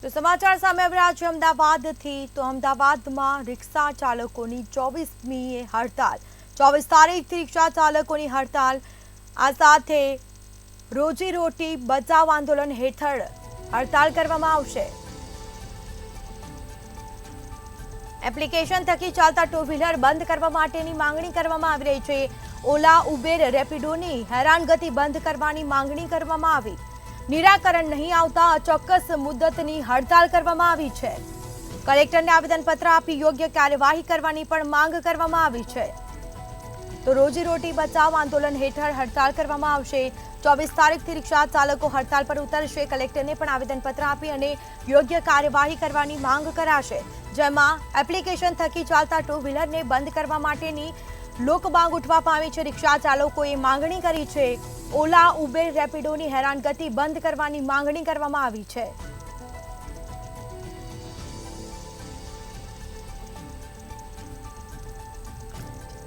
તો સમાચાર સામે આવી રહ્યા છે અમદાવાદથી। તો અમદાવાદમાં રિક્ષા ચાલકોની 24મીએ હડતાલ। 24 તારીખથી રિક્ષા ચાલકોની હડતાલ। આ સાથે રોજીરોટી બચાવ આંદોલન હેઠળ હડતાલ કરવામાં આવશે। એપ્લિકેશન થકી ચાલતા ટુ વ્હીલર બંધ કરવા માટેની માંગણી કરવામાં આવી રહી છે। ઓલા, ઉબેર, રેપિડોની હેરાનગતિ બંધ કરવાની માંગણી કરવામાં આવી। નિરાકરણ નહીં આવતા અચોક્કસ મુદ્દતની હડતાલ કરવામાં આવી છે। કલેક્ટરને આવેદનપત્ર આપી યોગ્ય કાર્યવાહી કરવાની પણ માંગ કરવામાં આવી છે। તો રોજીરોટી બચાવ આંદોલન હેઠળ હડતાલ કરવામાં આવશે। 24 તારીખથી રિક્ષા ચાલકો હડતાલ પર ઉતરશે। કલેક્ટરને પણ આવેદનપત્ર આપી અને યોગ્ય કાર્યવાહી કરવાની માંગ કરાશે, જેમાં એપ્લિકેશન થકી ચાલતા ટુ વ્હીલરને બંધ કરવા માટેની લોકમાંગ ઉઠવા પામી છે। રિક્ષા ચાલકોએ માંગણી કરી છે। ઓલા, ઉબેર, રેપિડોની હેરાનગતિ બંધ કરવાની માંગણી કરવામાં આવી છે।